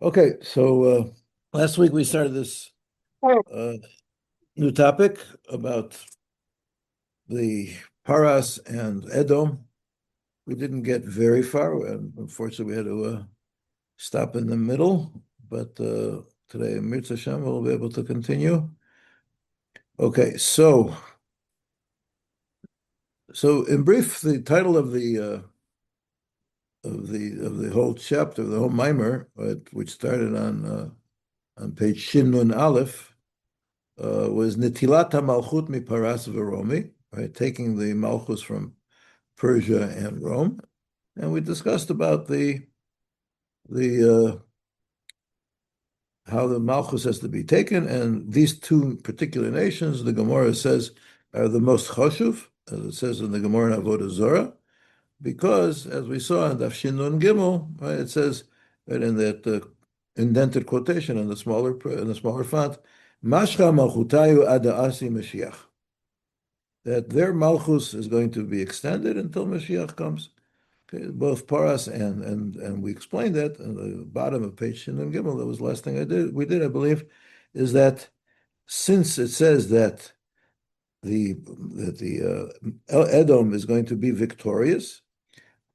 Okay, so last week we started this uh, new topic about the Paras and Edom. We didn't get very far, and unfortunately, we had to stop in the middle. But today, Mirza Hashem, we'll be able to continue. Okay, so in brief, the title of the whole chapter, the whole mimer, which started on page Shin Nun Aleph. Was Nitilat HaMalchut Paras v'Romi, right, taking the Malchus from Persia and Rome, and we discussed about the how the Malchus has to be taken, and these two particular nations, the Gemara says, are the most choshuv, as it says in the Gemara in Avodah Zorah, because as we saw in Daf Shin Nun Gimel, right, it says right in that indented quotation in the smaller font, Mashcha Malchutayu Ada Asi Mashiach, that their Malchus is going to be extended until Mashiach comes. Okay, both Paras and we explained that at the bottom of page Shin and Gimel. That was the last thing I believe, is that since it says that the Edom is going to be victorious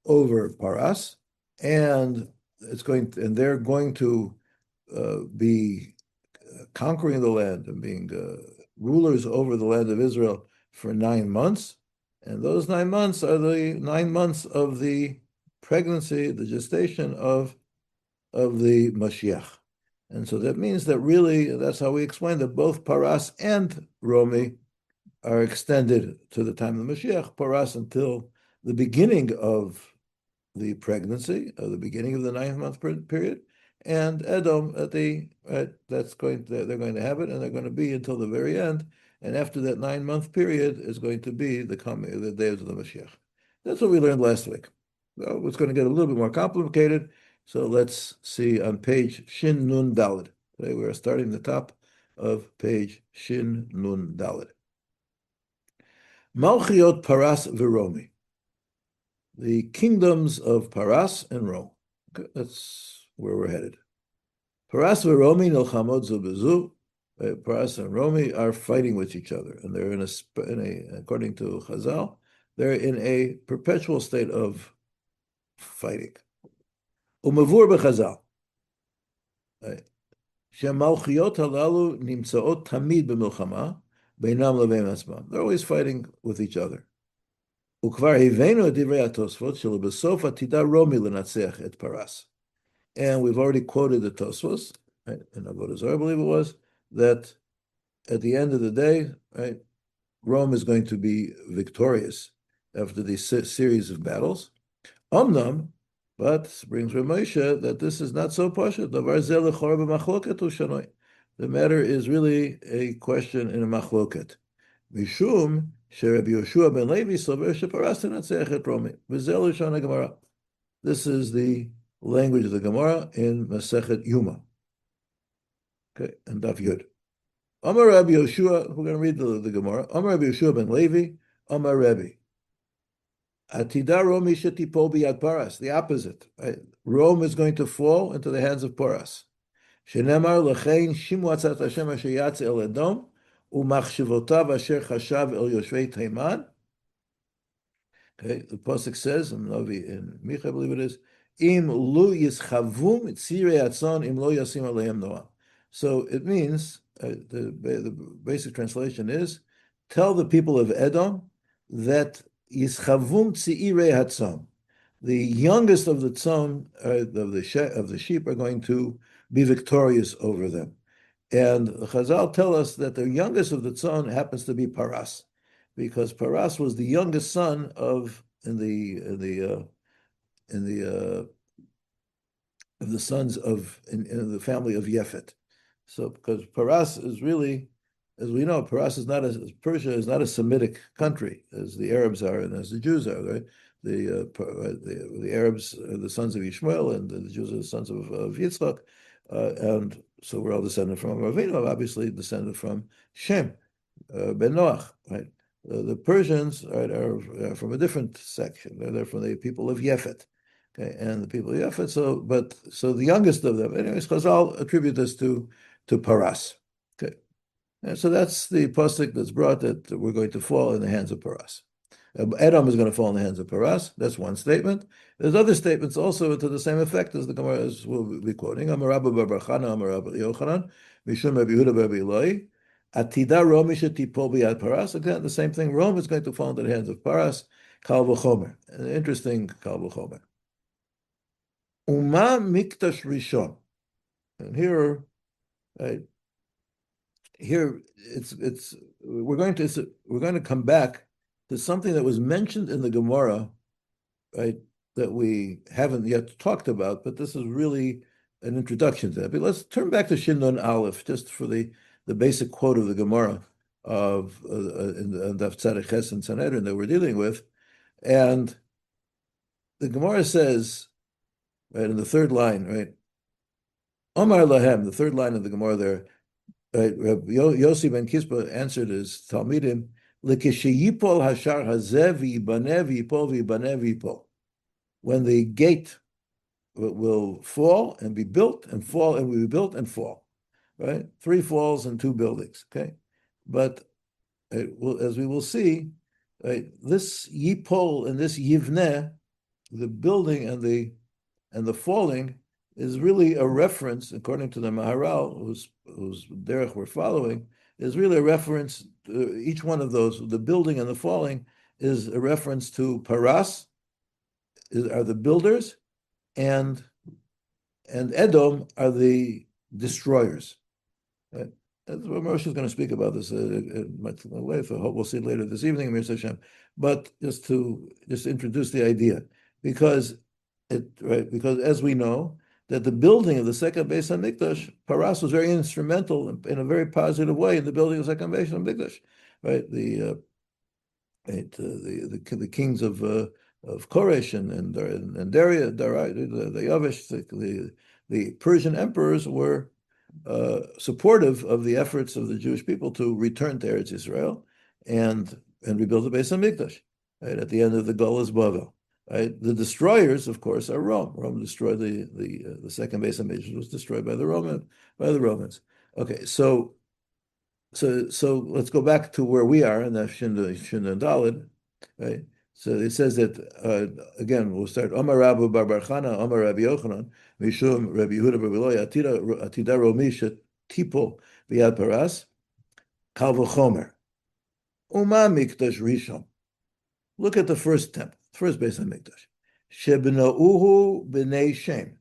over Paras, and they're going to be conquering the land and being rulers over the land of Israel for 9 months. And those 9 months are the 9 months of the pregnancy, the gestation of the Mashiach. And so that means that really, that's how we explain that both Paras and Romi are extended to the time of the Mashiach, Paras until the beginning of the pregnancy, the beginning of the 9th month period, and Edom they're going to have it, and they're going to be until the very end. And after that 9-month period is going to be the day of the Mashiach. That's what we learned last week. Well, it's going to get a little bit more complicated. So let's see on page Shin Nun Daled. Today we are starting the top of page Shin Nun Daled. Malchiot Paras v'Romi. The kingdoms of Paras and Rome. Okay, that's where we're headed. Paras v'Romi nilchamot zu b'zu. Paras and Romi are fighting with each other, and they're according to Chazal, they're in a perpetual state of fighting. Umavur b'Chazal. Shemalchiot halalu nimtzaot tamid b'milchama beinam levein atzmam. They're always fighting with each other. Ukvar hivenu divrei atosfot shelo b'sof atida Romi lenatzeach et Paras. And we've already quoted the Tosfos, right, in Avodah Zarah, I believe it was, that at the end of the day, right, Rome is going to be victorious after these series of battles. Omnam, but brings Ramosha that this is not so pashut. The matter is really a question in a machloket. Mishum sheRabbi Yoshua ben Levi sover sheparas tenatzeach et Romi. V'zel Lashon Gemara. This is the language of the Gemara in Masechet Yuma. Okay, and Daf Yud. Amar Rabbi Yoshua, we're going to read the Gemara. Amar Rabbi Yoshua ben Levi, Amar Rabbi. Atida Romi shetipol biyad Paras, the opposite. Right? Rome is going to fall into the hands of Paras. Shenemar lechein shimu atzat Hashem asher yatz el Edom, umachshivotav asher chashav el yoshvei Teiman. Okay, the pasuk says in Micha, I believe it is, Im lu yischavum tzirei atzon im lo yasim aleim noam. So it means the basic translation is, tell the people of Edom that yischavum tzirei atzon, the youngest of the tzon of the sheep are going to be victorious over them. And the Chazal tell us that the youngest of the tzon happens to be Paras, because Paras was the youngest son of the sons of in the family of Yefet. So because Paras is really, as we know, Persia is not a Semitic country as the Arabs are and as the Jews are, right? The Arabs are the sons of Ishmael and the Jews are the sons of Yitzchak, and so we're all descended from Avinu, obviously descended from Shem ben Noach, right? The Persians, right, are from a different section. They're from the people of Yefet. Okay, and the people of Yafet. So the youngest of them. Anyways, Chazal attribute this to Paras. Okay, and so that's the pasuk that's brought that we're going to fall in the hands of Paras. Edom is going to fall in the hands of Paras. That's one statement. There's other statements also to the same effect as the Gemara will be quoting. Amar Rabbi Bar Chana, Amar Rabbi Yochanan, Mishum Rabbi Yehuda Rabbi Eloi. Atida Rome shetipol biyad Paras. Again, the same thing. Rome is going to fall into the hands of Paras. Kal v'chomer. An interesting Kal v'chomer. Uma mikdash rishon. And here, right, here it's we're going to come back to something that was mentioned in the Gemara, right, that we haven't yet talked about, but this is really an introduction to that. But let's turn back to Shindon Aleph, just for the basic quote of the Gemara of in the Tzaddik Ches and Sanhedrin that we're dealing with. And the Gemara says, right, in the third line, right, Omar Lahem, the third line of the Gemara there, right, Rabbi Yossi ben Kispa answered his Talmidim, L'kishiyipol hashar hazeh v'yibaneh v'yipol v'yibaneh v'yipol. When the gate will fall and be built and fall and will be built and fall, right? 3 falls and 2 buildings, okay? But as we will see, right, this yipol and this yivneh, the building and the falling, is really a reference, according to the Maharal, whose derech we're following, is really a reference to each one of those. The building and the falling is a reference to Paras, are the builders, and Edom are the destroyers. Right? Moshe is going to speak about this we'll see later this evening, Mir Hashem. But just to introduce the idea, because as we know, that the building of the second Beis HaMikdash, Paras was very instrumental in a very positive way in the building of the second Beis HaMikdash, right? The kings of Koresh and Daria, the Yavish, the Persian emperors were supportive of the efforts of the Jewish people to return to Eretz Israel and rebuild the Beis HaMikdash, right, at the end of the Golas Bavel. Right? The destroyers, of course, are Rome. Rome destroyed the second Beis HaMikdash, was destroyed by the Romans. Okay, so let's go back to where we are in the Shin and Daled, right? So it says that again. We'll start. Omar Rabbi Bar Chana, Omar Rabbi Yochanan, Mishum Rabbi Yehuda Rabbi Eloi, Atida Romi Shetipol Biyad Paras, Kal v'chomer, Uma Mikdash Rishon. Look at the first temple. First Beis HaMikdash. Shebnauhu b'nei Shem.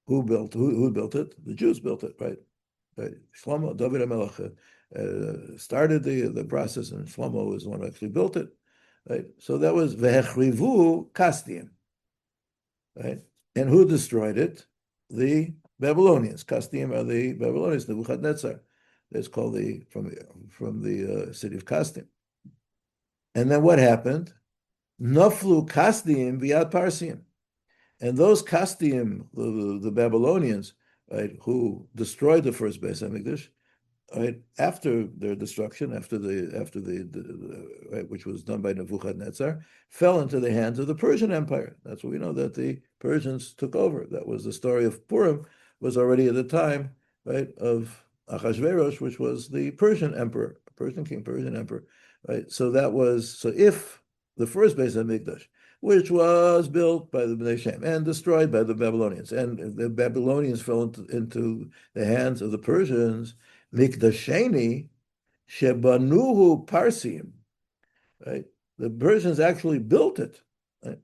Who built it? The Jews built it, right? Shlomo, David HaMelech started the process, and Shlomo was the one who actually built it, right? So that was vehechrivu Kasdim, right? And who destroyed it? The Babylonians. Kasdim are the Babylonians, Nebuchadnezzar. That's called from the city of Kasdim. And then what happened? Naflu Kasdim v'yad Parsim. And those Kasdim, the Babylonians, right, who destroyed the first Beis HaMikdash, right, after their destruction, after the right, which was done by Nebuchadnezzar, fell into the hands of the Persian Empire. That's what we know, that the Persians took over. That was the story of Purim, was already at the time, right, of Achashverosh, which was the Persian emperor, Persian king, Persian emperor, right? So if the first Beis HaMikdash, which was built by the Bnei Shem and destroyed by the Babylonians, and the Babylonians fell into the hands of the Persians, Mikdasheni shebanuhu Parsim, right? The Persians actually built it, right?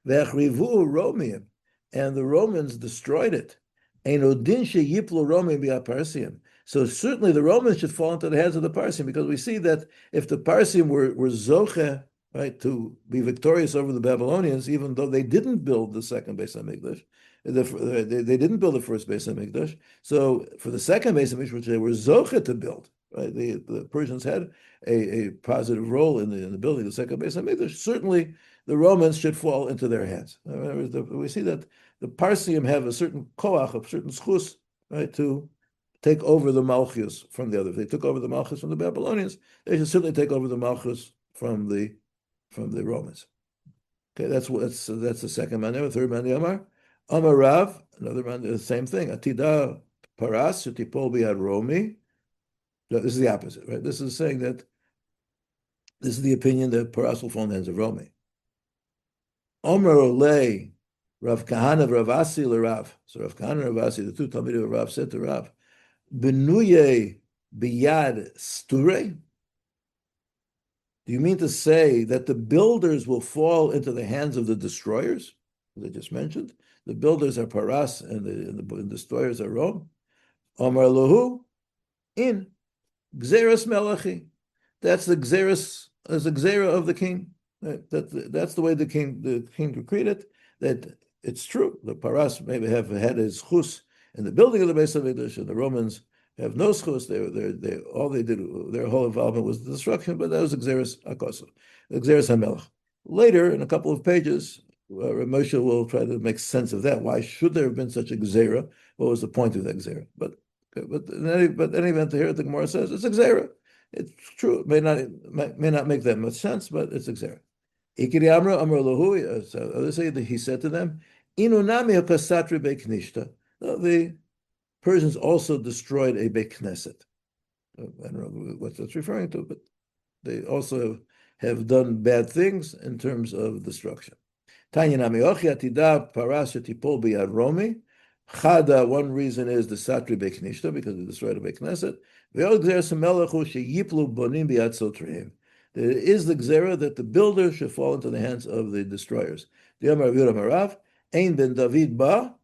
V'achrivu Romiim, and the Romans destroyed it. Einodin sheyiplu Romiim b'Parsim. So certainly the Romans should fall into the hands of the Parsim, because we see that if the Parsim were zoche, right, to be victorious over the Babylonians, even though they didn't build the second Beis HaMikdash, they didn't build the first Beis HaMikdash. So for the second Beis HaMikdash, which they were zoche to build, right, the Persians had a positive role in the building of the second Beis HaMikdash. Certainly the Romans should fall into their hands. We see that the Parsim have a certain koach, a certain schus, right, to take over the Malchus from the other. If they took over the Malchus from the Babylonians, they should certainly take over the Malchus from the Romans. Okay, that's the second man. Third man, Amar. Amar Rav, another man, the same thing. Atida paras shetipol biad romi. This is the opposite, right? This is saying that this is the opinion that paras will fall in the hands of Romi. Omer Olei, Rav Kahana Rav Asi Rav. So Rav Kahana and Rav Asi, the two Talmidim of Rav, said to Rav, Benuye biyad sture. Do you mean to say that the builders will fall into the hands of the destroyers? As I just mentioned, the builders are Paras and the destroyers are Rome. Omar Lahu in Gzeras Melachi. That's the Gzeras, as the Gzera of the king. That's the way the king decreed it. That it's true. The Paras maybe have had his chus in the building of the Beis Hamikdash, and the Romans have no schus. They all they did, their whole involvement was the destruction, but that was Xeris Akosa, Xeris HaMelech. Later, in a couple of pages, Moshe will try to make sense of that. Why should there have been such a Xera? What was the point of that Xera? But in any event, here the Gemara says it's a Xera. It's true. It may not make that much sense, but it's a Xera. Ikiri Amra Amar Lahu. So others say that he said to them, Inunami Hakasatri Beiknishta. The Persians also destroyed a Beit Knesset. I don't know what that's referring to, but they also have done bad things in terms of destruction. Tanya Namiochi Atida Paras Shetipol Biyad Romi. Chada, one reason is the Satri Beit Knesset, because they destroyed a Beit Knesset. Ve'od Gzeras HaMelechu Sheyiplu Bonim Biyad Sotreim. There is the Gzera that the builders should fall into the hands of the destroyers. The Amar Yudam Harav, Ein Ben David Ba,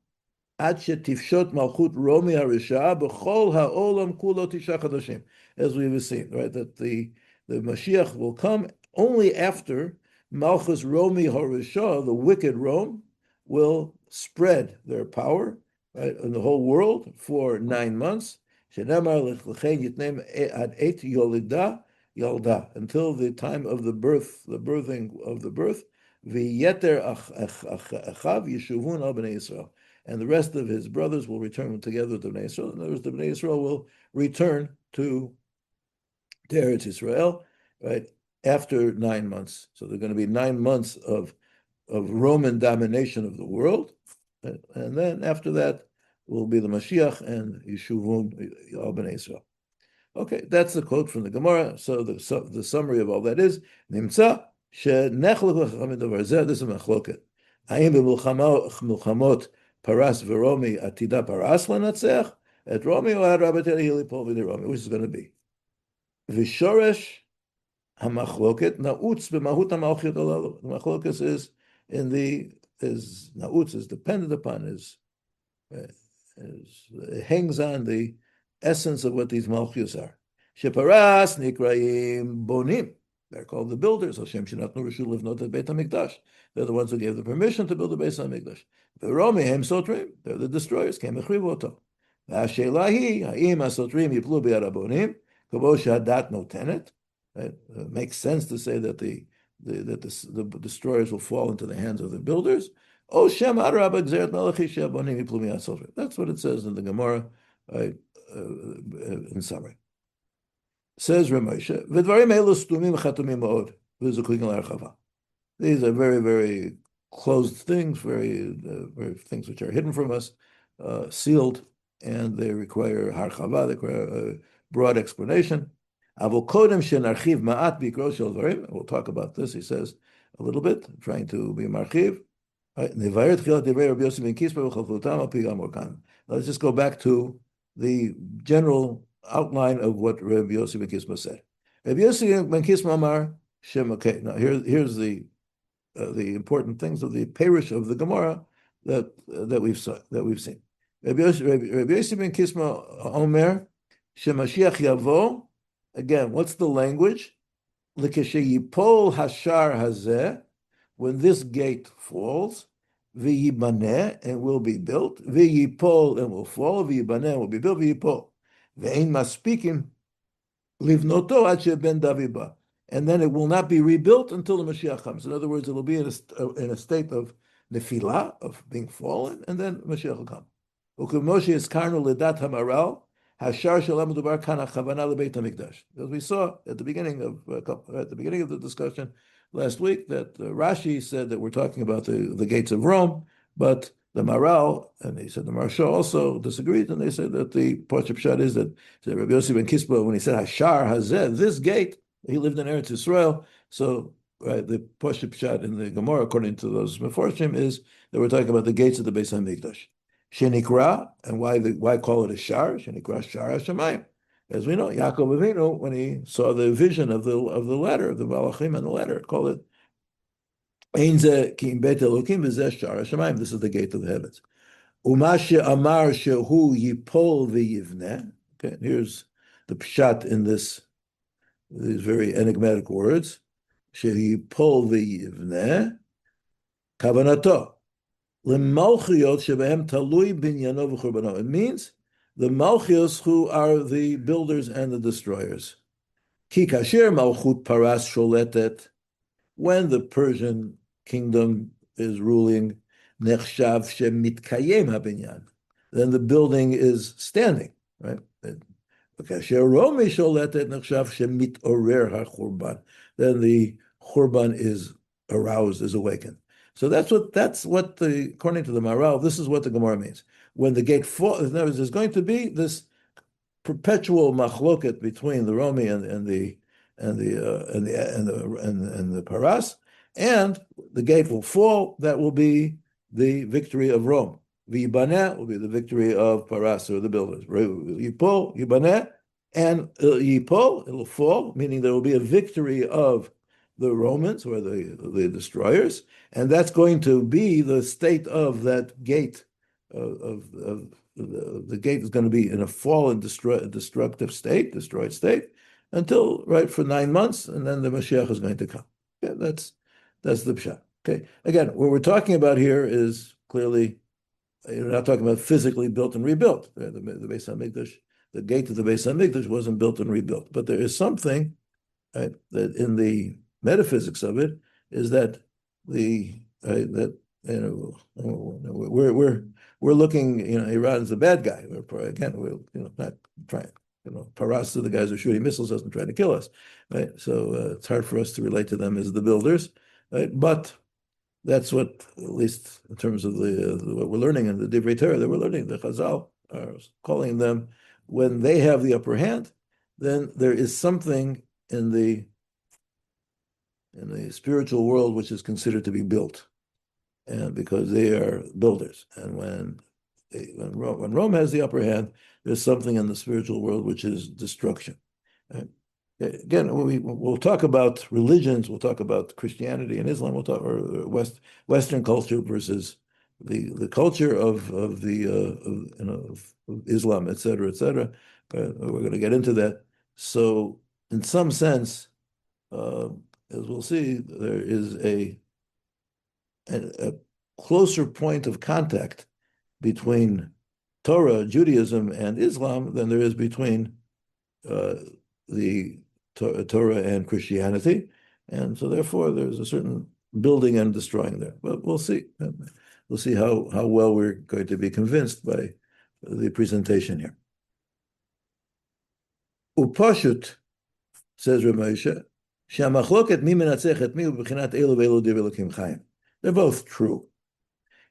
Ad shetifshot malchut Romi harisha b'chol ha'olam kulo tisha chadashim. As we've seen, right, that the Mashiach will come only after Malchus Romi harisha, the wicked Rome, will spread their power, right, in the whole world for 9 months. Shenemar l'chein yitnem ad et yolida yalda, until the time of the birth, the birthing of the birth. V'yeter achav yeshuvun al bnei Yisrael. And the rest of his brothers will return together to Bnei Yisrael. In other words, the Bnei Yisrael will return to Eretz Yisrael, right, after 9 months. So there are going to be 9 months of Roman domination of the world. And then after that will be the Mashiach and Yeshuvun al Bnei Yisrael. Okay, that's the quote from the Gemara. So the summary of all that is, Nimtza she'nechlek l'chachamim davar zeh. This is machloket. Hayim b'milchamot Paras v'Romi atida paras lanatzeach et Romi or ad Rabbi Hilipol v'Romi, which is going to be v'shoresh hamachloket nautz b'mahut hamalchut alalu. The machloket is nautz is dependent upon it hangs on the essence of what these malchus are. Sheparas nikraim bonim. They're called the builders. Hashem shenatnu reshut livnot et Beit Hamikdash. They're the ones who gave the permission to build the Beit Hamikdash. The Romi hem sotrim. They're the destroyers. Came echrivu oto. V'ashelahi ha'im hasotrim yiplu b'yad habonim kavo shehadat notenet. It makes sense to say that the destroyers will fall into the hands of the builders. Oh Shem adrabah gzeret melachi shehabonim yiplu b'yad sotrim. That's what it says in the Gemara, in summary. Says Ramosha, "V'dvarim elu stumim chatumim ma'od v'zukukin l'harchava." These are very, very closed things, very things which are hidden from us, sealed, and they require harchava. They require a broad explanation. Avol kodem shenarchiv ma'at b'ikro shel dvarim. We'll talk about this. He says a little bit, trying to be marchiv. Let's just go back to the general outline of what Rabbi Yossi ben Kisma said. Rabbi Yossi ben Kisma Amar Shem. Okay, now here's the important things of the parish of the Gemara that we've seen. Rabbi Yossi ben Kisma Omer Shemashiach Yavo. Again, what's the language? L'kesheyipol hashar hazeh, when this gate falls, v'yibaneh, and will be built, v'yipol, and will fall, v'yibaneh, and will be built, v'yipol. Ve'ein maspikim livnoto ad sheben daviba, and then it will not be rebuilt until the Mashiach comes. In other words, it will be in a state of nefilah, of being fallen, and then Mashiach will come. U'k'moshe iskarnu ledat hamaral hashar shalom dubar kan hachavana lebeit hamikdash. As we saw at the beginning of the discussion, last week that Rashi said that we're talking about the gates of Rome, but the Maral, and he said the Marsha also disagreed, and they said that the Pashup Pshat is that Rabbi Yossi ben Kispa, when he said Hashar Hazeh, this gate, he lived in Eretz Yisrael, so right, the Pashup Pshat in the Gemara, according to those Meforshim, is that we're talking about the gates of the Beis HaMikdash. Shenikra, and why call it a Shar? Shenikra Shar HaShamayim. As we know, Yaakov Avinu, when he saw the vision of the ladder, of the Malachim and the ladder, called it Ein Zeh Ki Beit Elokim V'Zeh Shar HaShamayim. This is the gate of the heavens. Umashe Amar Shehu Yipol V'Yivneh. Okay, here's the pshat in these very enigmatic words. Shehu Yipol V'Yivneh Kavanato L'Malchiyot Shebehem Talui Binyano V'Churbano. It means the Malchios who are the builders and the destroyers. Ki kasher Malchut Paras Sholetet, when the Persian kingdom is ruling, Nechshav Shemitkayem HaBinyan, then the building is standing, right? Kasher Romi Sholetet Nechshav Shemitorer HaChurban, then the Churban is aroused, is awakened. So that's what according to the Maral, this is what the Gemara means. When the gate falls, in other words, there's going to be this perpetual machloket between the Romi and the Paras, and the gate will fall. That will be the victory of Rome. V'yibaneh will be the victory of Paras, or the builders. Yipol, Yibaneh, and Yipol, it'll fall, meaning there will be a victory of the Romans, or the destroyers, and that's going to be the state of that gate. The gate is going to be in a fallen, destructive state, destroyed state, until for 9 months, and then the Moshiach is going to come. Okay, that's the pshat. Okay, again, what we're talking about here is clearly, you're not talking about physically built and rebuilt. The Beis HaMikdash, the gate of the Beis HaMikdash wasn't built and rebuilt, but there is something, right, that in the metaphysics of it is that we're looking, Iran's the bad guy. We're not trying, Paras are the guys who are shooting missiles us and trying to kill us, right? So it's hard for us to relate to them as the builders, right? But that's what, at least in terms of what we're learning in the Divrei Torah that we're learning, the Chazal are calling them, when they have the upper hand, then there is something in the spiritual world which is considered to be built, and because they are builders. And when Rome has the upper hand, there's something in the spiritual world which is destruction. Right? Again, we'll talk about religions, we'll talk about Christianity and Islam, we'll talk or Western culture versus the culture of Islam, etc., etc. We're going to get into that. So, in some sense, as we'll see, there is a closer point of contact between Torah, Judaism, and Islam than there is between the Torah and Christianity, and so therefore there's a certain building and destroying there. But we'll see. We'll see how well we're going to be convinced by the presentation here. Upashut, says Rav Moshe, she'amachloket mi menatzech et mi ub'chinat elu ve'elu divrei Elokim chayim. They're both true.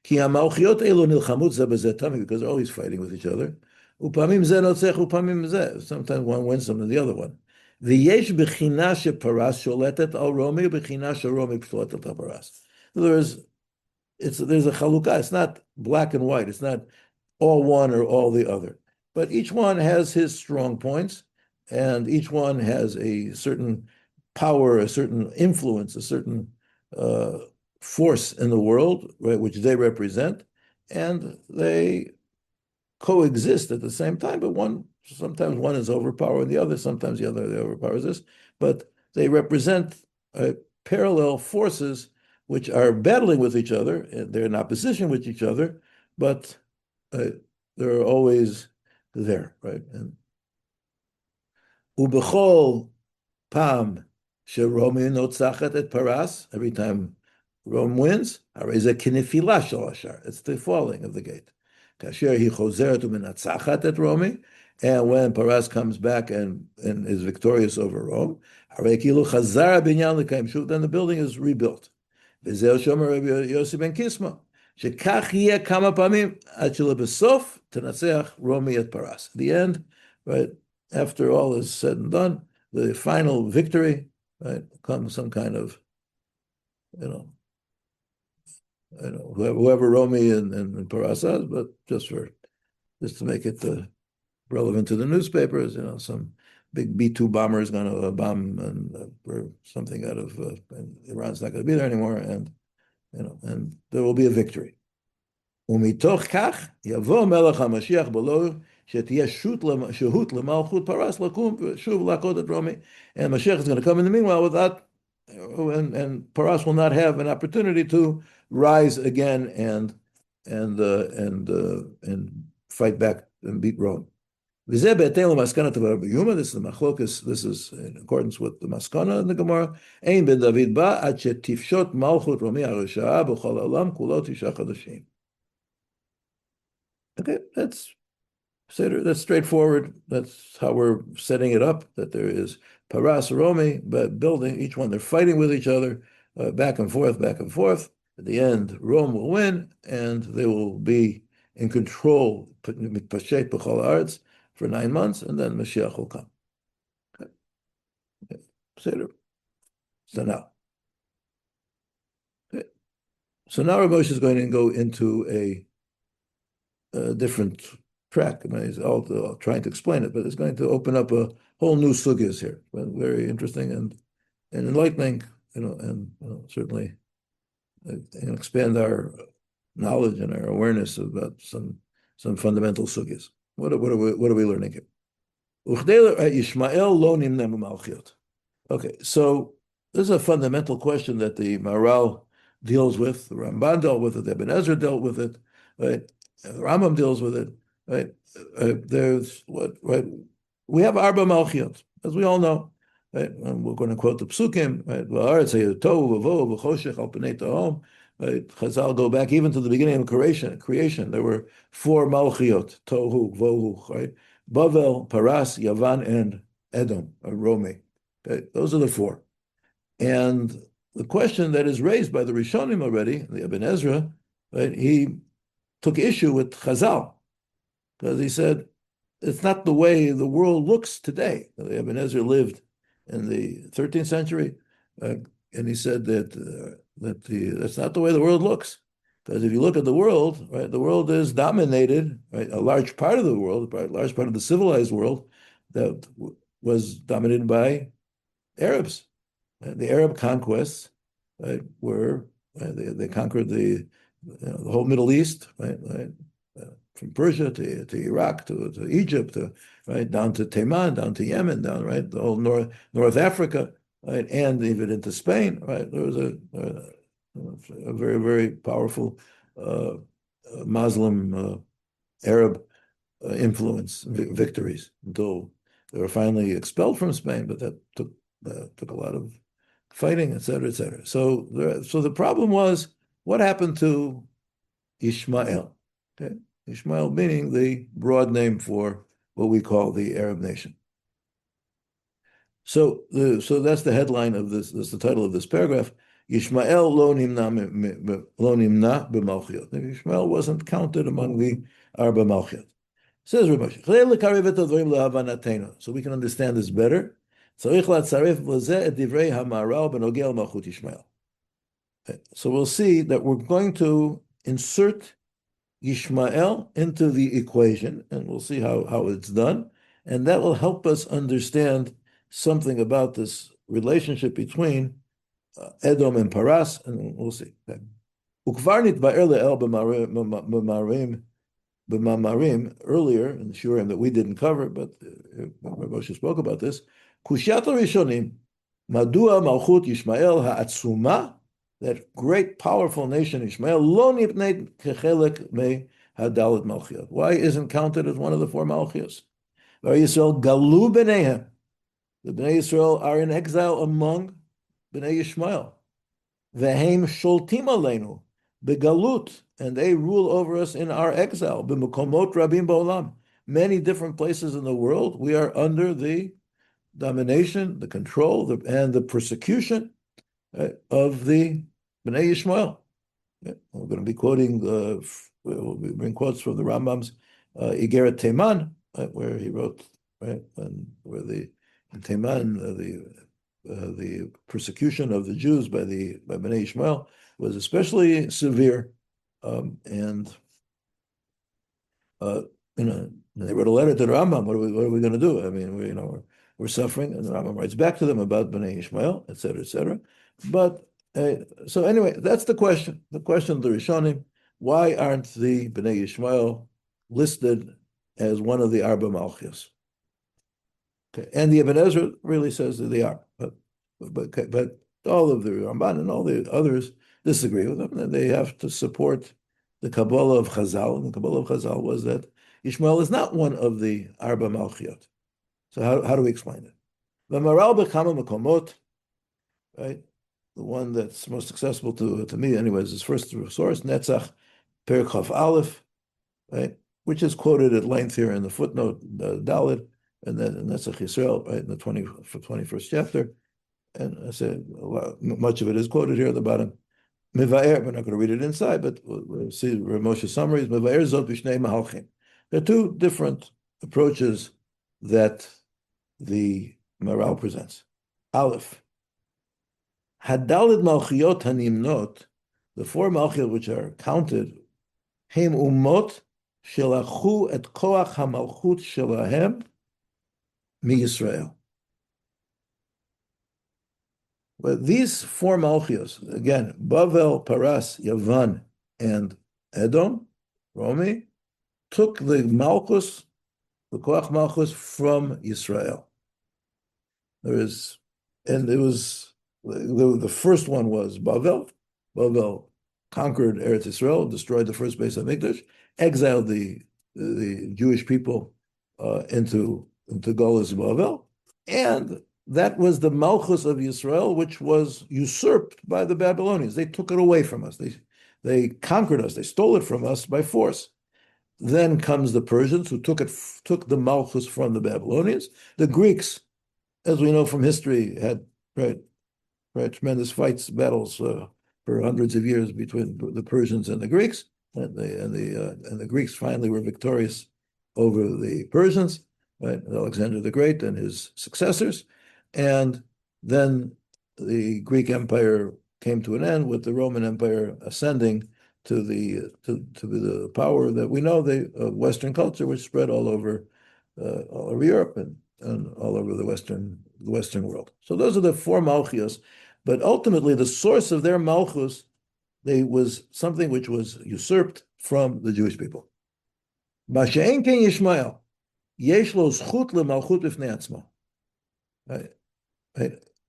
Ki ha'malchiot elu nilchamut zeh b'zeh tamid, because they're always fighting with each other. Upamim zeh notzech, upamim zeh. Sometimes one wins, sometimes the other one. V'yesh b'china sheparas sholetet al Romi, b'china sheromi sholetet al paras. In other words, there's a chalukah. It's not black and white. It's not all one or all the other. But each one has his strong points, and each one has a certain power, a certain influence, a certain force in the world, right, which they represent, and they coexist at the same time. But sometimes one is overpowering the other, sometimes the other overpowers this, but they represent parallel forces which are battling with each other. They're in opposition with each other, but they're always there, right? And ubechol pam sheromi notzachet et paras, every time Rome wins, it's the falling of the gate. Kasher hi chozeret u'menatzachat et Romi, And when Paras comes back and is victorious over Rome, then the building is rebuilt. וזהו שאומר רבי יוסי בן קיסמא, שכך יהיה כמה פעמים עד שלבסוף תנצח רומי את פרס. The end, right, after all is said and done, the final victory, right, comes some kind of, whoever Romy and Paras has, but just to make it relevant to the newspapers, some big B-2 bomber is going to bomb or something out of and Iran's not going to be there anymore, and there will be a victory. ומתוך כך יבוא מלך המשיח בלא שתהיה שהות למלכות פרס לקום ושוב להכות את רומי. And Mashiach is going to come in the meanwhile without, and Paras will not have an opportunity to rise again and fight back and beat Rome. This is the machlokas. This is in accordance with the maskana in the Gemara. Ein ben David ba ad shetifshot malchut romi harusha b'chol olam kulo tisha chodashim. Okay, that's straightforward. That's how we're setting it up. That there is Paras Romi, but building each one. They're fighting with each other, back and forth, back and forth. At the end, Rome will win, and they will be in control. Pashet b'chol haaretz for 9 months, and then Mashiach will come. Okay. So now, Rabbi Moshe is going to go into a different track. I mean, he's all trying to explain it, but it's going to open up a whole new sugyas here. Very interesting and enlightening, and certainly expand our knowledge and our awareness about some fundamental sugyas. What are we learning here? Okay, so this is a fundamental question that the Maharal deals with, the Ramban dealt with it, the Ibn Ezra dealt with it, right? The Rambam deals with it, right? We have Arba Malchiot, as we all know, right? And we're going to quote the Psukim, right? Right? Chazal go back even to the beginning of creation. There were 4 Malchiot, Tohu, Vohu, right? Bavel, Paras, Yavan, and Edom, or Romi. Okay? Those are the 4. And the question that is raised by the Rishonim already, the Ibn Ezra, right? He took issue with Chazal, because he said, it's not the way the world looks today. The Ibn Ezra lived in the 13th century, and he said that that's not the way the world looks. Because if you look at the world, right, the world is dominated, right, a large part of the world, a large part of the civilized world, that was dominated by Arabs. The Arab conquests, right, were, they conquered the whole Middle East, right, from Persia to Iraq to Egypt, right, down to Taiman, down to Yemen, down, right, the whole North Africa, right, and even into Spain, right. There was a very, very powerful Muslim Arab influence victories until they were finally expelled from Spain, but that took a lot of fighting, et cetera, et cetera. So the problem was, what happened to Ishmael? Okay? Ishmael meaning the broad name for what we call the Arab nation. So that's the headline of this. That's the title of this paragraph. Ishmael lo nimna b'malchiot. Ishmael wasn't counted among the Arba Malchiot. Says Rabbi Hirshfeld. So we can understand this better. So we'll see that we're going to insert Ishmael into the equation, and we'll see how it's done, and that will help us understand something about this relationship between Edom and Paras, and we'll see. Earlier in the Shurim that we didn't cover, but Moshe spoke about this. Kushat Rishonim, Madua Malchut Yishmael Ha'atzuma, that great powerful nation Ishmael, Lo Nipneit Kechelek Me Hadalit Malchiot. Why isn't counted as one of the 4 Malchios? Yisrael Galu B'neihem. The Bnei Yisrael are in exile among Bnei Yishmael. Vehem Sholtim Aleinu Begalut, and they rule over us in our exile. B'Mekomot Rabim Ba'olam. many different places in the world, we are under the domination, the control, and the persecution of the Bnei Yishmael. We're going to be quoting, we'll bring quotes from the Rambam's Igeret Teiman, where he wrote, right, and where in Teiman, the persecution of the Jews by Bnei Yishmael was especially severe, and they wrote a letter to the Rambam. What are we going to do? I mean, we're suffering, and the Rambam writes back to them about Bnei Yishmael, etc., etc. But so anyway, that's the question. The question of the Rishonim: why aren't the Bnei Yishmael listed as one of the Arba Malchios? Okay. And the Ibn Ezra really says that they are, but all of the Ramban and all the others disagree with them, and they have to support the Kabbalah of Chazal. And the Kabbalah of Chazal was that Yishmael is not one of the Arba Malchiot. So how do we explain it? The Maral B'Chama Makomot, right? The one that's most accessible to me, anyways, is first source, Netzach Perek Chaf Aleph, right? Which is quoted at length here in the footnote, Dalet, and then Netzach Yisrael, right, in the 21st chapter. And I said much of it is quoted here at the bottom. Mevaer, we're not going to read it inside, but we'll see Rav Moshe's summaries. Mevaer Zot B'Shnei Mahalchim. There are two different approaches that the Maral presents. Aleph, Hadalid Malchiot Hanimnot, the four Malchiot which are counted, Heim Umot Shelachu et Koach HaMalchut Shelahem Mi Yisrael. But these four Malchios, again, Bavel, Paras, Yavan, and Edom, Romi, took the Malchus, the Koach Malchus from Yisrael. The first one was Bavel. Bavel conquered Eretz Yisrael, destroyed the first base of Mikdash, exiled the Jewish people into Golus Bavel, and that was the Malchus of Yisrael, which was usurped by the Babylonians. They took it away from us. They conquered us. They stole it from us by force. Then comes the Persians, who took the Malchus from the Babylonians. The Greeks, as we know from history, had tremendous fights, battles for hundreds of years between the Persians and the Greeks, and the Greeks finally were victorious over the Persians, right? Alexander the Great and his successors, and then the Greek Empire came to an end with the Roman Empire ascending to the power that we know, the Western culture, which spread all over Europe and all over the Western world. So those are the four Malchios, but ultimately the source of their Malchus, was something which was usurped from the Jewish people. Masha'en ken Yishmael, yesh lo zchut lemalchut b'fnei atzmo. Right?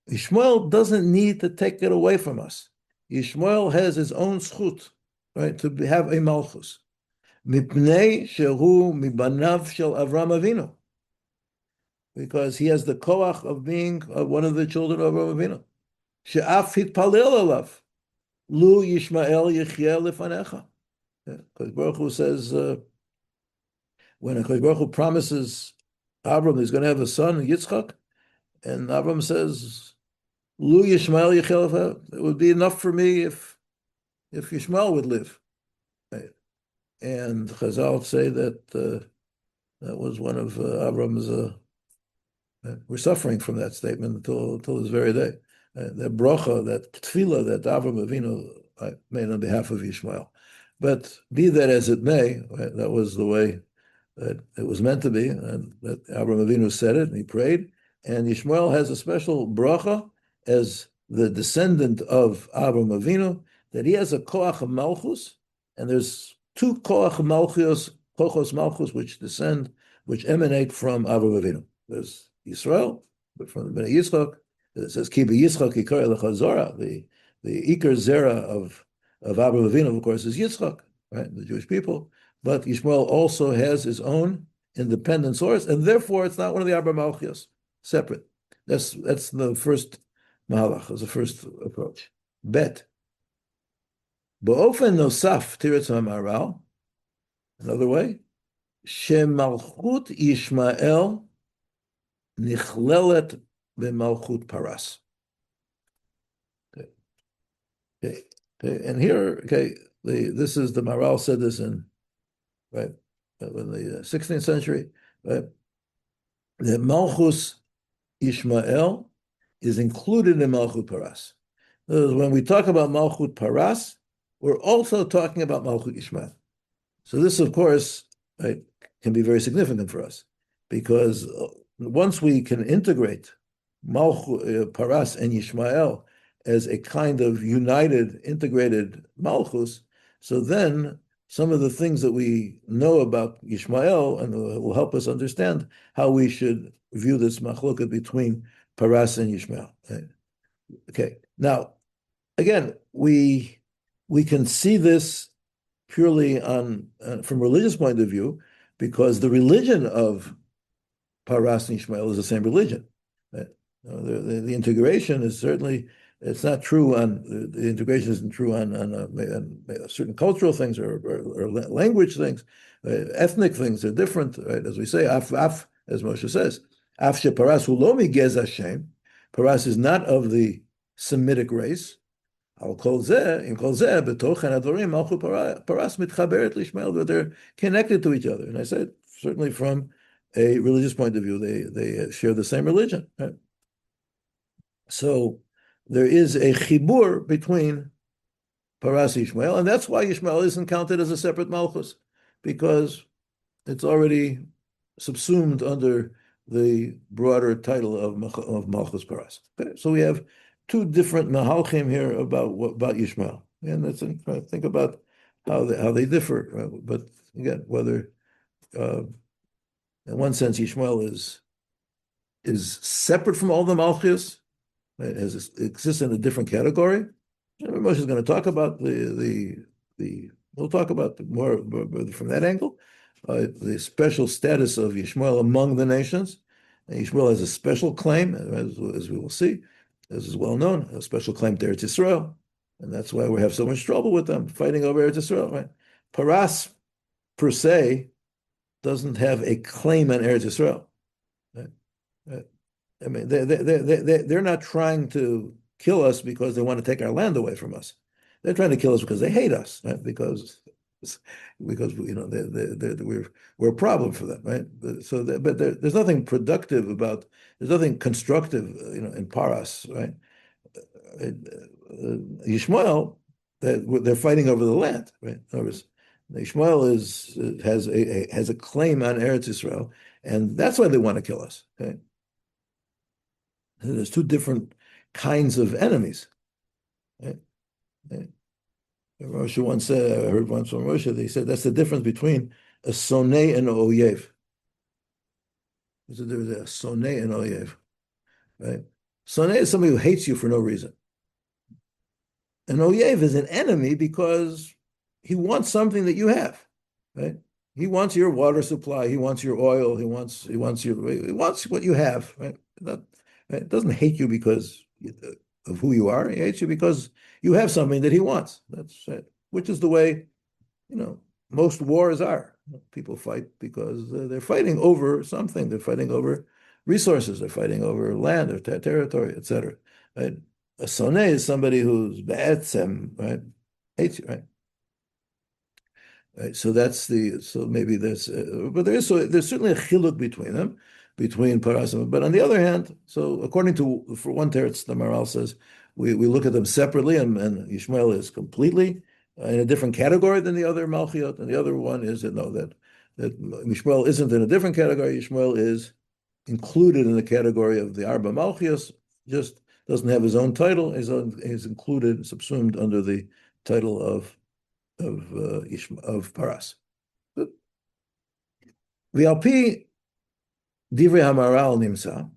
Yishmael doesn't need to take it away from us. Yishmael has his own zchut, right, to have a Malchus. Mipnei shehu mibanav shel Avram Avinu, because he has the koach of being one of the children of Avram Avinu. She'af hitpalel alav, lu Yishmael yechyeh lefanecha. Because Baruch Hu says, when Baruch Hu promises Avram he's going to have a son, Yitzchak, and Avram says, lu Yishmael yechyeh lefanecha, it would be enough for me if Yishmael would live. Right? And Chazal say that that was one of Avram's. We're suffering from that statement until this very day. That bracha, that tefillah that Avram Avinu made on behalf of Yishmael. But be that as it may, right, that was the way that it was meant to be, and that Avram Avinu said it, and he prayed. And Yishmael has a special bracha as the descendant of Avram Avinu, that he has a koach of malchus, and there's two koach malchus, kochos malchus, which emanate from Avram Avinu. There's Yisrael, but from the Bnei Yitzchak, it says Ki b'Yitzchak yikar lecha zora. The ikar zera of Avram Avinu, of course, is Yitzchak, right? The Jewish people. But Yishmael also has his own independent source, and therefore it's not one of the Arba Malchios, separate. That's the first mahalach, that's the first approach. Bet. Ba'ofen nosaf tiretz ha'maral. Another way, shemalchut Yishmael nichlelet b'malchut Paras. Okay. Okay. Okay. And here, okay, this is the Maharal said this in in the 16th century. Right? The Malchus Ishmael is included in Malchut Paras. When we talk about Malchut Paras, we're also talking about Malchut Ishmael. So this, of course, right, can be very significant for us because once we can integrate Malchut Paras and Yishmael as a kind of united, integrated Malchus, so then some of the things that we know about Yishmael and will help us understand how we should view this machloket between Paras and Yishmael. Okay. Now, again, we can see this purely on from a religious point of view, because the religion of Paras and Ishmael is the same religion. The integration is certainly, it's not true on, the integration isn't true on certain cultural things or language things. Ethnic things are different, right? As we say, as Moshe says, af Paras hu lo migez Hashem. Paras is not of the Semitic race. Al kol zeh, im kol zeh, betochen advarim, malchut Paras mitchaberet lishmael, but they're connected to each other. And I said, certainly from a religious point of view, they share the same religion. Right? So there is a chibur between Paras and Ishmael, and that's why Ishmael isn't counted as a separate malchus, because it's already subsumed under the broader title of Malchus Paras. Okay? So we have two different mahalchim here about Yishmael, and let's think about how they differ. Right? But again, whether in one sense Yishmael is separate from all the malchus, right? It exists in a different category. Moshe is going to talk about we'll talk about more from that angle. The special status of Yishmael among the nations. And Yishmael has a special claim, as we will see, as is well known, a special claim to Eretz Yisrael, and that's why we have so much trouble with them fighting over Eretz Yisrael. Right? Paras, per se, doesn't have a claim on Eretz Yisrael. Right? I mean, they're not trying to kill us because they want to take our land away from us. They're trying to kill us because they hate us, right? Because you know we're a problem for them, right? So, but there's nothing productive about. There's nothing constructive, you know, in Paras, right? Yishmael, they're fighting over the land, right? In other words, Yishmael has a claim on Eretz Yisrael, and that's why they want to kill us. Okay? There's two different kinds of enemies. Right? Right? Moshe once said, I heard once from Moshe, they said that's the difference between a sonei and an oyev. There's a sonei and oyev, right? Sonei is somebody who hates you for no reason. An oyev is an enemy because he wants something that you have, right? He wants your water supply. He wants your oil. He wants what you have, right? It doesn't hate you because of who you are. He hates you because you have something that he wants. That's it. Which is the way, you know, most wars are. People fight because they're fighting over something. They're fighting over resources. They're fighting over land or territory, etc. Right? A soneh is somebody who's ba'etzem, right? Hates you, right? Right. So maybe there's, but there's certainly a chiluk between them, between Paras. But on the other hand, so according to, for one teretz, the Maharal says we look at them separately, and Yishmael is completely in a different category than the other Malchiot, and the other one is that Yishmael isn't in a different category. Yishmael is included in the category of the Arba Malchios, just doesn't have his own title. He's included, subsumed under the title of Paras. V'alpi divrei hamaral nimsa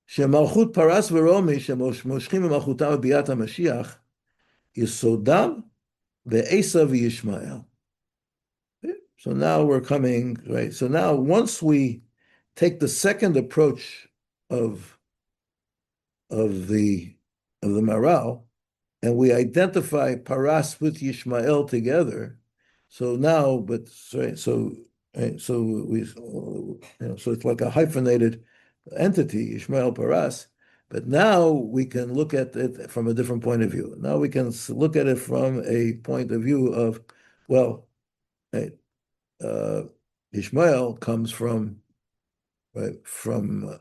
shemalchut Paras v'romi shemoshchim b'malchutam b'biat HaMashiach yisodam ve'esav v'yishmael. So now we're coming, right? So now once we take the second approach of the Maharal, and we identify Paras with Yishmael together. So now, so Right? So it's like a hyphenated entity, Ishmael Paras. But now we can look at it from a different point of view. Now we can look at it from a point of view of, well, right, uh, Ishmael comes from right from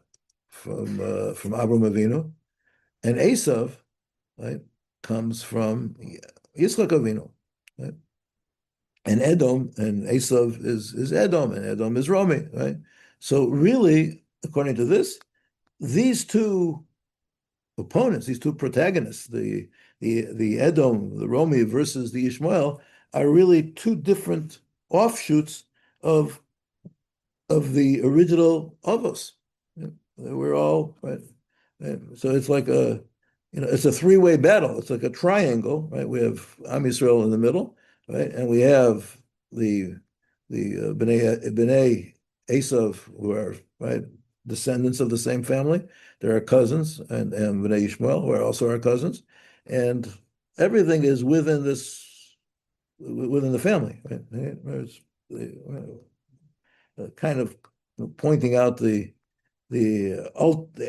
Avram Avinu, and Esav, right, comes from Yitzchak Avinu, right? And Edom and Esav is Edom, and Edom is Romi, right? So really, according to this, these two opponents, these two protagonists, the Edom, the Romi versus the Ishmael, are really two different offshoots of the original Avos. We're all right. So it's like it's a three-way battle. It's like a triangle, right? We have Am Yisrael in the middle, right, and we have the Bnei Esav, who are right descendants of the same family. They're our cousins, and Bnei Ishmael, who are also our cousins, and everything is within the family, right? It's, kind of pointing out the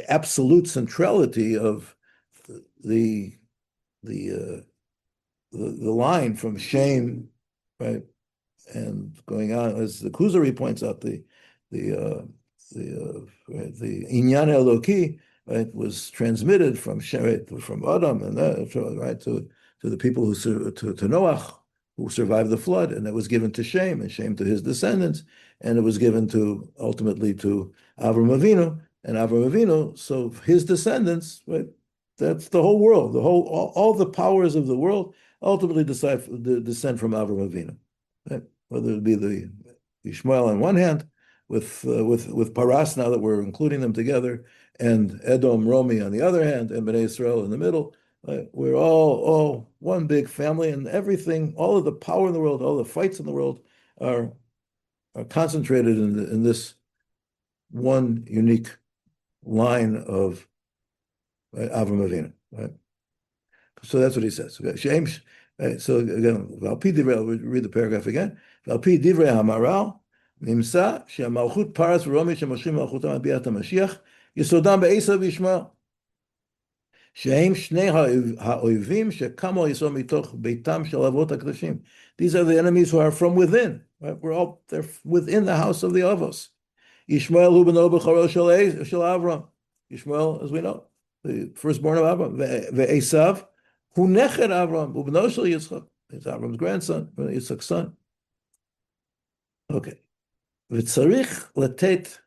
absolute centrality of the the the line from Shem, right, and going on as the Kuzari points out the Inyan Eloki, right, was transmitted from Shem, from Adam and that, right, to the people to Noach, who survived the flood, and it was given to Shem, and Shem to his descendants, and it was given ultimately to Avram Avinu, and Avram Avinu, so his descendants, right, that's the whole world, all the powers of the world ultimately descend from Avram Avinu, right? Whether it be the Ishmael on one hand, with Paras, now that we're including them together, and Edom, Romi on the other hand, and Bnei Israel in the middle. We're all one big family, and everything, all of the power in the world, all the fights in the world are concentrated in this one unique line of Avram Avinu. Right? So that's what he says. Shame. So again, Valpi Divrei, I'll read the paragraph again. Valpi Divrei Hamaral, Nimsa, Shemalchut Paras V'Romi Shemoshim Malchutam Al Biat HaMashiach, Yisodam Be'esav Yishmael. שהם שני האויבים שקמו יסוד מתוך ביתם של אבות הקדושים. These are the enemies who are from within. Right? They're within the house of the Avos. Yishmael hu beno b'charo shel Avram. Yishmael, as we know, the firstborn of Avram. Ve'esav hu neched Avram, hu beno shel Yitzchak. It's Avram's grandson, Yitzchak's son. Okay. V'tzarich letet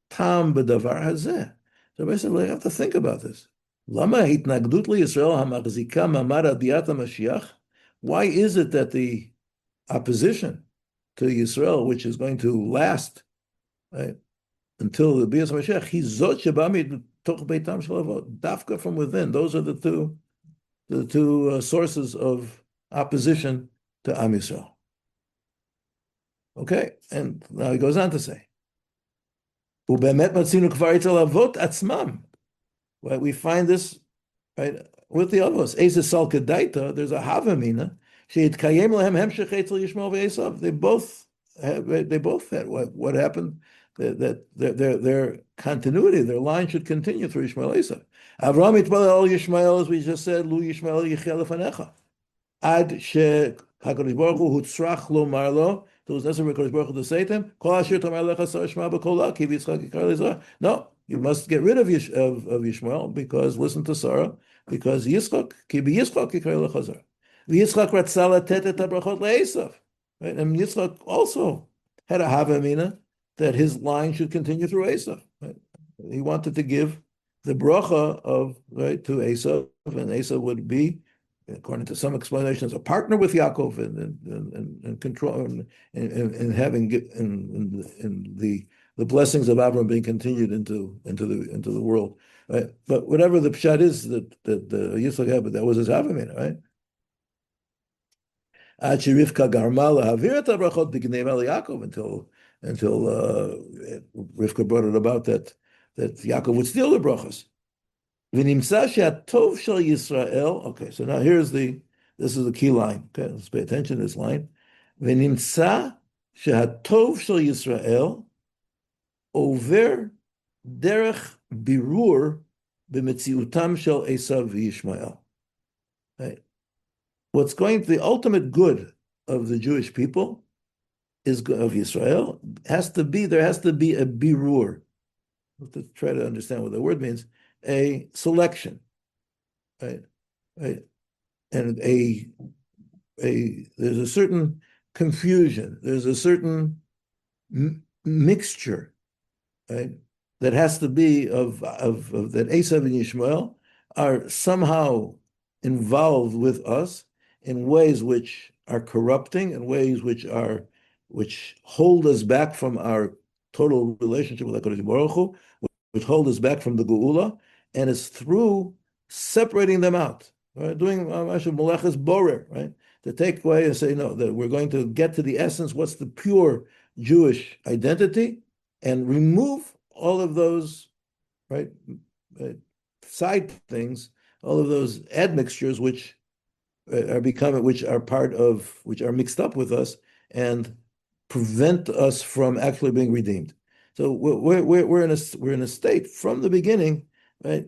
tam b'davar hazeh. So basically, you have to think about this. Lama hitnagdut liYisrael hamachzika mamad ad biat HaMashiach? Why is it that the opposition to Yisrael, which is going to last, right, until the biat HaMashiach, hizot sheba mitoch beitam shel avot, dafka from within? Those are the two sources of opposition to Am Yisrael. Okay, and now he goes on to say, ubemet matzinu kvar etzel avot atzmam. Right, we find this right with the Avos. Eza Salkadaita, there's a Havamina. She Kayem Lahem Hemshech Etzel Yishmael ve'Esav. They both had what happened. That their continuity, their line should continue through Yishmael Esav. Avram itbalel Yishmael, as we just said, Lu Yishmael Yichel Lefanecha. Ad she Hakadosh Baruch Hu Hutzrach Lo Marlo. It was necessary for Hakadosh Baruch Hu to say to him, Kol Asher Tamar Lecha Sar Shema B'Kola Ki V'Yitzchak Yikar Le'Zrah. No. You must get rid of Yishmael because listen to Sarah, because Yitzchak ki b'Yitzchak yikra lechazar. Yitzchak ratzah latet et habrachot le'Esav. Right, and Yitzchak also had a havamina that his line should continue through Esav. Right? He wanted to give the bracha to Esav, and Esav would be, according to some explanations, a partner with Yaakov and control and having the blessings of Avram being continued into the world, right? But whatever the pshat is that Yitzchak had, but that was his Avramina, right? Ad Rivka garma lahavir et habrachot b'gnei Yaakov until Rivka brought it about that Yaakov would steal the brachos. V'nimsa she'atov shel Yisrael. Okay, so now this is the key line. Okay, let's pay attention to this line. V'nimsa שהטוב של ישראל עובר דרך בירור במציאותם של עשיו וישמעאל. Right? The ultimate good of the Jewish people of Israel there has to be a birur. To try to understand what the word means, a selection, right? Right? And there's a certain confusion, there's a certain mixture, right? That has to be of that Esav and Yishmael are somehow involved with us in ways which are corrupting, in ways which hold us back from our total relationship with HaKadosh Baruch Hu, which hold us back from the Geula, and it's through separating them out, right? Doing Malachas Borer, right? To take away and say, no, that we're going to get to the essence, what's the pure Jewish identity, and remove all of those, right, side things, all of those admixtures which are which are mixed up with us and prevent us from actually being redeemed. So we're in a state from the beginning, right?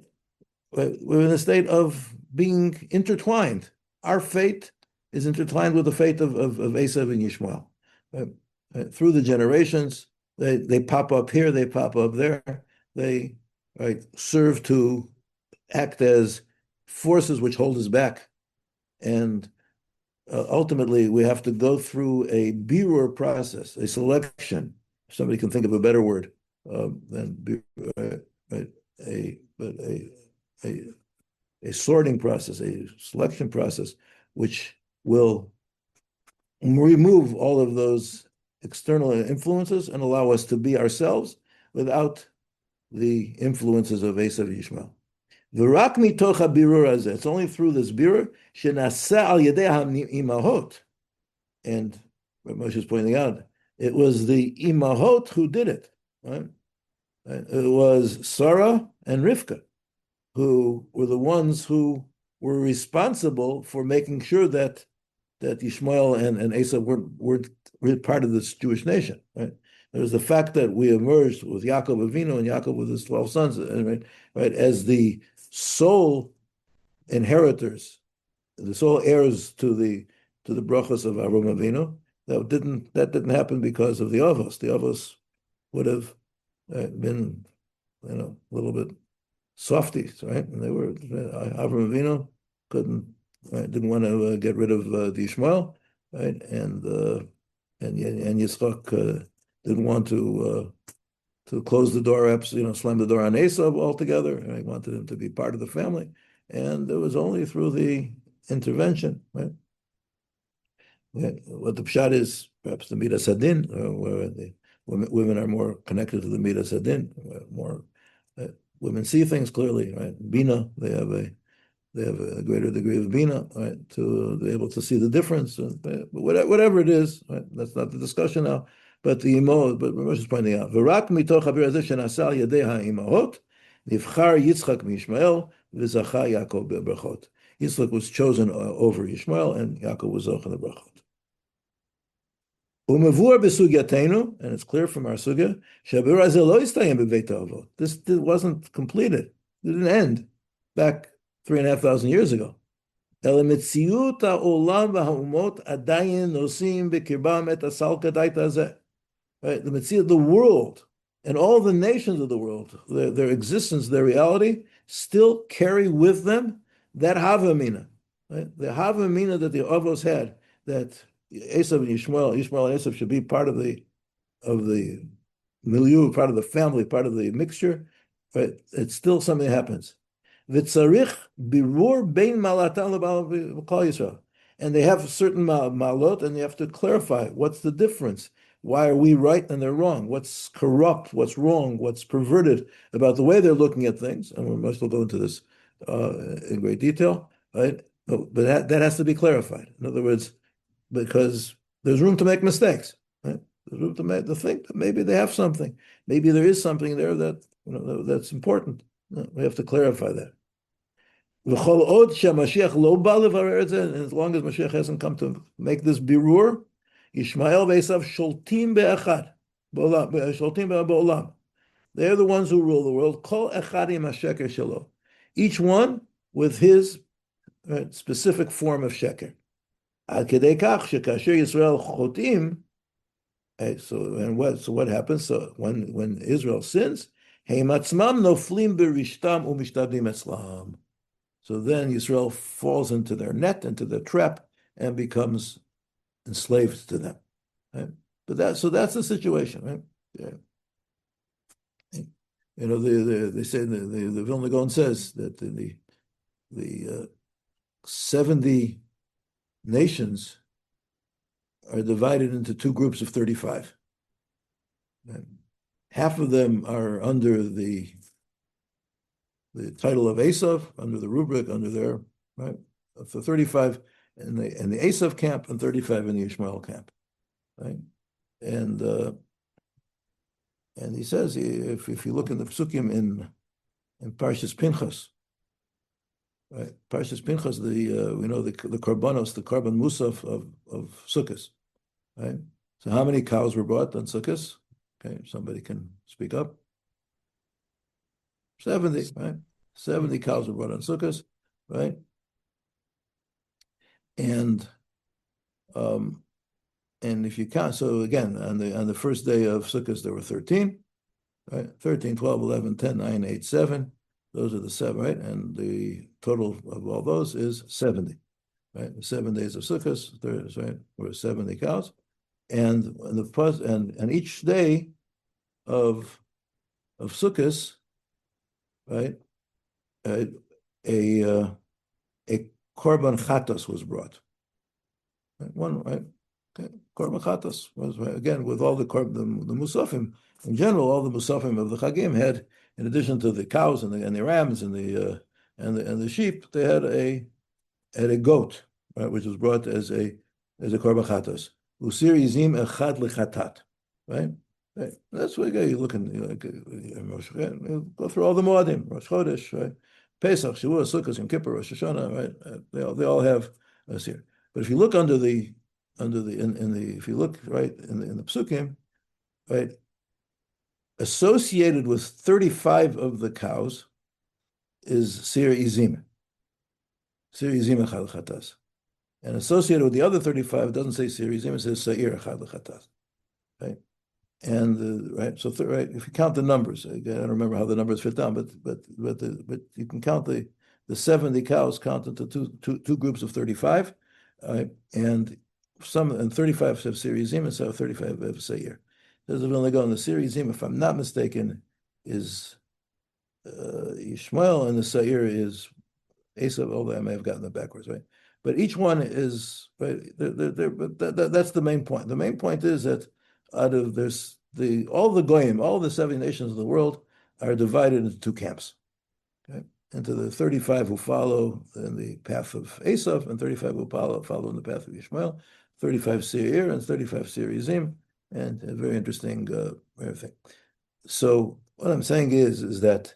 We're in a state of being intertwined. Our fate is intertwined with the fate of Esav and Yishmael. Right? Through the generations, they pop up here, they pop up there. They serve to act as forces which hold us back. And ultimately, we have to go through a birur process, a selection. If somebody can think of a better word than a sorting process, a selection process, which will remove all of those external influences and allow us to be ourselves without the influences of Esav Yishmael. V'rak mitoch habirur hazeh. It's only through this birur shenasa al yedei ha'imahot, and Moshe is pointing out, it was the imahot who did it. Right? It was Sarah and Rivka who were the ones who were responsible for making sure that Yishmael and Esav weren't part of this Jewish nation. Right? There was the fact that we emerged with Yaakov Avinu and Yaakov with his 12 sons, right, as the sole inheritors, the sole heirs to the brachos of Avraham Avinu. That didn't happen because of the Avos. The Avos would have been, a little bit softies, right? And they were Avraham Avinu didn't want to get rid of the Yishmael, right? And Yitzchak didn't want to close the door, slam the door on Esav altogether. And he wanted him to be part of the family, and it was only through the intervention, right? What the pshat is, perhaps the Midas Hadin, where the women are more connected to the Midas Hadin, more women see things clearly, right? Bina, they have a greater degree of bina, right, to be able to see the difference. But whatever it is, right, that's not the discussion now. But Moshe is pointing out, V'rak mitoch habir hazeh shenasa al yedei ha'imahot nivchar Yitzchak miyishmael v'zacha Yaakov bebrachot. Yitzchak was chosen over Yishmael, and Yaakov was zoch in the brachot. Umevur b'sugyatenu, and it's clear from our sugya, shabir hazeh lo yistayim b'beit ha'avot. This wasn't completed. It didn't end back 3,500 years ago. אלא מציאות העולם והאומות עדיין נושאים בקרבם את הסלקדאית הזה. Right? The world and all the nations of the world, their existence, their reality, still carry with them that Havamina. Right? The Havamina that the Avos had, that Esav and Yishmael and Esav should be part of the milieu, part of the family, part of the mixture. Right? It's still something that happens. V'tzarich birur bein malatan lebal Yisrael, and they have certain malot, and you have to clarify what's the difference. Why are we right and they're wrong? What's corrupt? What's wrong? What's perverted about the way they're looking at things? And we must go into this in great detail, right? But that has to be clarified. In other words, because there's room to make mistakes, right? There's room to think that maybe they have something. Maybe there is something there that that's important. We have to clarify that. And as long as Mashiach hasn't come to make this birur, Yishmael v'Esav sholtim be'echad, sholtim be'olam. They're the ones who rule the world. Kol echadim hasheker shelo. Each one with his specific form of sheker. Ad kedei kach shekasher Yisrael chotim. So what happens? So when Israel sins, heim atzmam noflim berishtam umishtadlim etzlam. So then Yisrael falls into their net, into their trap, and becomes enslaved to them. Right? But that's the situation, right? Yeah. You know, they say the Vilna Gaon says that the 70 nations are divided into two groups of 35. And half of them are under the title of Esav, under the rubric, under their, right, for 35 in the Esav camp and 35 in the Ishmael camp, right? And he says, if you look in the Psukim in Parshas Pinchas, right? Parshas Pinchas, we know the Korbanos, the Korban Musaf of Sukkos, right? So how many cows were brought on Sukkos? Okay, somebody can speak up. 70, right? 70 cows were brought on Sukkos, right? And if you count, so again, on the first day of Sukkot, there were 13, right? 13, 12, 11, 10, 9, 8, 7. Those are the 7, right? And the total of all those is 70, right? The 7 days of Sukkot, right, were 70 cows. And each day of Sukkot, right, a korban chatas was brought. Right? One, right? Okay. Korban chatas was, right, again, with all the musafim in general. All the musafim of the chagim had, in addition to the cows and the rams and the sheep, they had a goat, right, which was brought as a korban chatas. Usir yizim echad lechatat, right? Right. That's what you're looking. You go through all the Moadim, Rosh Chodesh, right? Pesach, Shavuot, Sukkot, Yom Kippur, Rosh Hashanah, right? They all have a seer. But if you look if you look right in the Psukim, right, associated with 35 of the cows is Sir Izim. Sir Izim Echad Chatas. And associated with the other 35, it doesn't say Sir Izim, it says Sa'ir Echad Chatas. Right? And right, so right, if you count the numbers, I don't remember how the numbers fit down, but you can count the 70 cows count into two groups of 35, and 35 have Sirizim and so 35 have Seir. There's a Vilna Gaon. The Sirizim, if I'm not mistaken, is Ishmael, and the Seir is Esav, although I may have gotten that backwards, right? But each one is right. That's the main point. The main point is that out of all the goyim, all the 70 nations of the world are divided into two camps. Okay? Into the 35 who follow in the path of Esav, and 35 who follow in the path of Ishmael, 35 Seir and 35 Sirizim, and a very interesting thing. So what I'm saying is that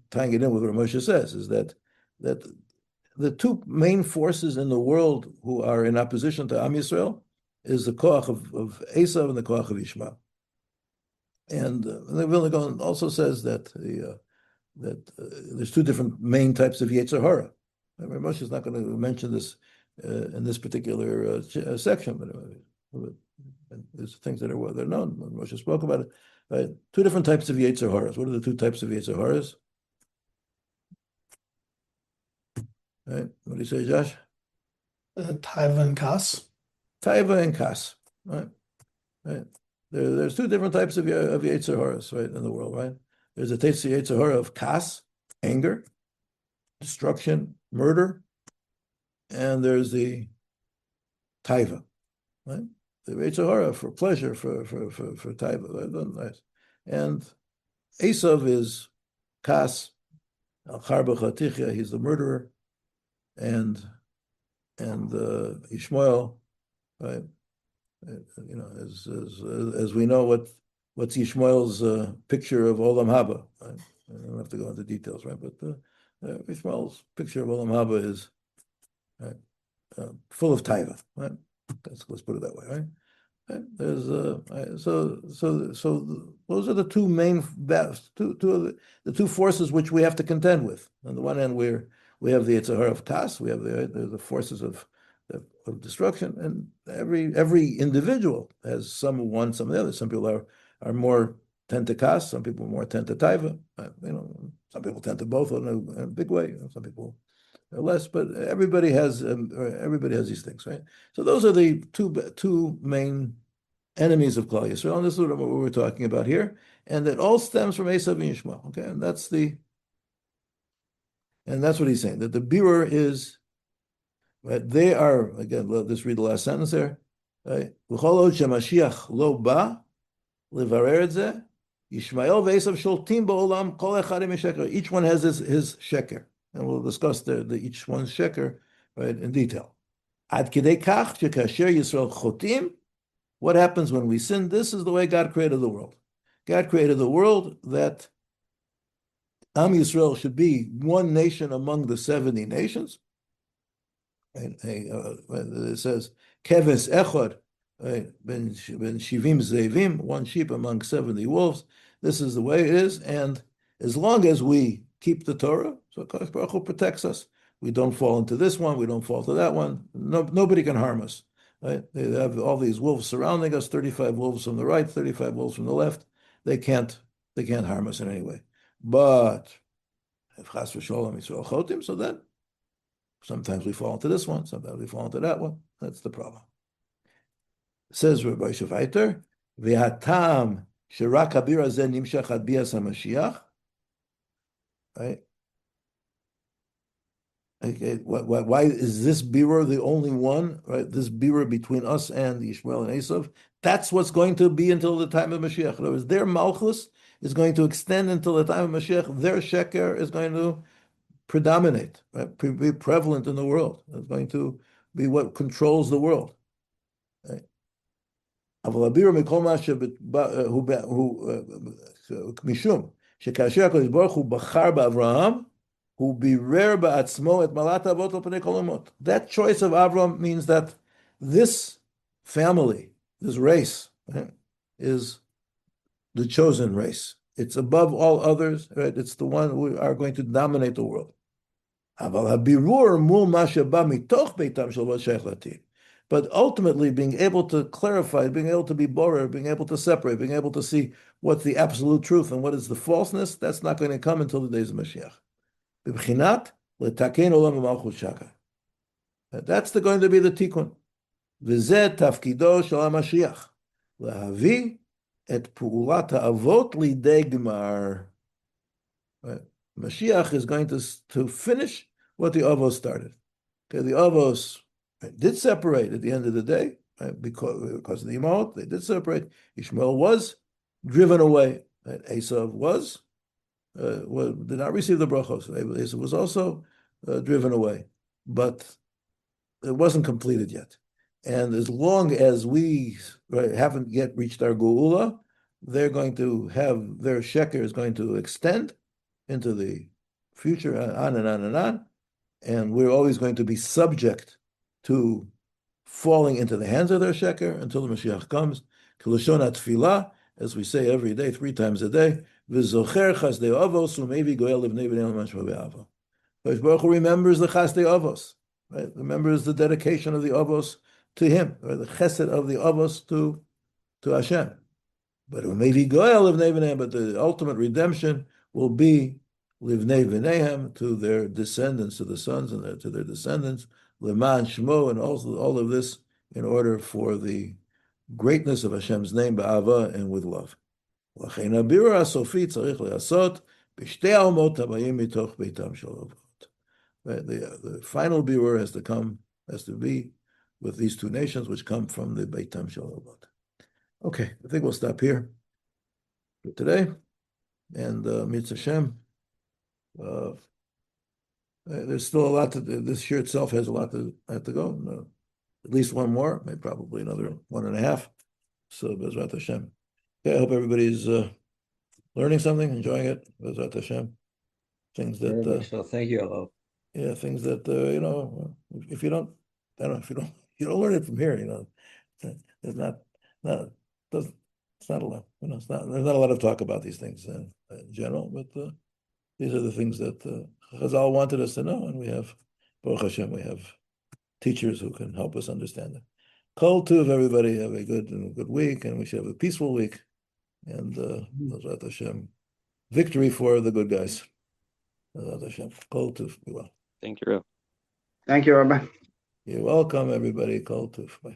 tying it in with what Moshe says is that the two main forces in the world who are in opposition to Am Yisrael is the koach of Esav and the koach of Ishmael. And the Vilna Gaon also says that there's two different main types of Yetzer Hara. Moshe is not going to mention this in this particular section, but there's things that are known. Moshe spoke about it. Right? Two different types of Yetzer Haras. What are the two types of Yetzer Haras? Right? What do you say, Josh? Taiva and Kas. Taiva and Kas, right? There's two different types of Yetzer Haras, right, in the world, right? There's a Yetzer Hara of Kas, anger, destruction, murder, and there's the Taiva, right? The Yetzer Hara for pleasure, for Taiva, nice. And Esav is Kas, Al-Charba Chatichya, he's the murderer, and Ishmael, right? As we know, what's Ishmael's picture of Olam Haba? Right? I don't have to go into details, right? But Ishmael's picture of Olam Haba is right, full of taiva, right? Let's put it that way, right? There's so those are the two main two of the two forces which we have to contend with. On the one hand, we have the Yitzhar of Kas, we have the forces of destruction, and every individual has some one, some the other. Some people are more tend to Kas, some people more tend to Taiva. Some people tend to both in a big way. Some people are less, but everybody has these things, right? So those are the two main enemies of Klal Yisrael, and this is what we're talking about here, and it all stems from Esav and Yishmael. Okay, and that's what he's saying, that the birur is, right, they are, again, let's read the last sentence there. Right? Shemashiach lo ba livarer et zeh, Yishmael ve'Esav sholtim ba'olam kol echad im sheker. Each one has his sheker, and we'll discuss each one's sheker, right, in detail. Ad kidei kach shekasher Yisrael chotim. What happens when we sin? This is the way God created the world. God created the world that Am Yisrael should be one nation among the 70 nations. It says, Keves Echad, ben Shivim Zevim, one sheep among 70 wolves. This is the way it is. And as long as we keep the Torah, so HaKadosh Baruch Hu protects us. We don't fall into this one, we don't fall to that one. Nobody can harm us. Right? They have all these wolves surrounding us, 35 wolves from the right, 35 wolves from the left. They can't harm us in any way. But if Chas v'Sholom Yisrael chotim, so then sometimes we fall into this one, sometimes we fall into that one. That's the problem. Says Rabbi Hirshfeld, v'hatam sherak habir hazeh nimshach ad bias haMashiach. Right? Okay, why is this birur the only one, right? This birur between us and Yishmael and Esav, that's what's going to be until the time of Mashiach. In other words, their malchus is going to extend until the time of Mashiach. Their sheker is going to predominate, right? Be prevalent in the world. It's going to be what controls the world. Right? Mishum shekasher HaKadosh Baruch Hu bachar ba'Avraham. That choice of Avram means that this family, this race, right, is the chosen race. It's above all others, right? It's the one who are going to dominate the world. But ultimately, being able to clarify, being able to be borer, being able to separate, being able to see what's the absolute truth and what is the falseness, that's not going to come until the days of Mashiach. That's going to be the tikkun. וזה תפקידו של המשיח, להביא את פעולת האבות לידי גמר. Mashiach is going to finish what the Avos started. Okay, the Avos did separate at the end of the day, because of the Imot, they did separate. Ishmael was driven away, and Esav did not receive the brachos. Esav was also driven away, but it wasn't completed yet. And as long as we haven't yet reached our geula, they're going to have their sheker is going to extend into the future, on and on and on, and we're always going to be subject to falling into the hands of their sheker until the Mashiach comes. Kilashon atfilah, as we say every day, 3 times a day. V'zocher chasdei avos u'mevi goel livnei b'nei l'mashma be'ava. Baruch Hu remembers the chasdei avos, right? Remembers the dedication of the avos to Him, or the chesed of the avos to Hashem. But u'mevi goel livnei b'nei, but the ultimate redemption will be livnei b'neihem, to their descendants, to the sons and to their descendants, leman shmo, and also all of this in order for the greatness of Hashem's name ba'ava and with love. לכן הבירור הסופי צריך להיעשות בשתי האומות הבאים מתוך ביתם של האבות. The final birur has to be with these 2 nations which come from the Beitam Shel Avot. Okay, I think we'll stop here for today. And Mitzvah Hashem, there's still a lot this year itself has a lot to go. At least one more, maybe probably another 1.5. So Bezrat Hashem. Okay, I hope everybody's learning something, enjoying it. Bezrat Hashem. Things that so thank you, Alo. Yeah, things that if you don't, I don't know, if you don't You don't learn it from here, There's not, doesn't, it's not a lot, there's not a lot of talk about these things in general, but these are the things that Chazal wanted us to know, and we have, Baruch Hashem, we have teachers who can help us understand it. Kol Tuv, everybody, have a good week, and we should have a peaceful week, and Bezrat Hashem, victory for the good guys. Bezrat Hashem, Kol Tuv, be well. Thank you, Rabbi. Thank you, Rabbi. You're welcome, everybody. Kol Tuv. Bye.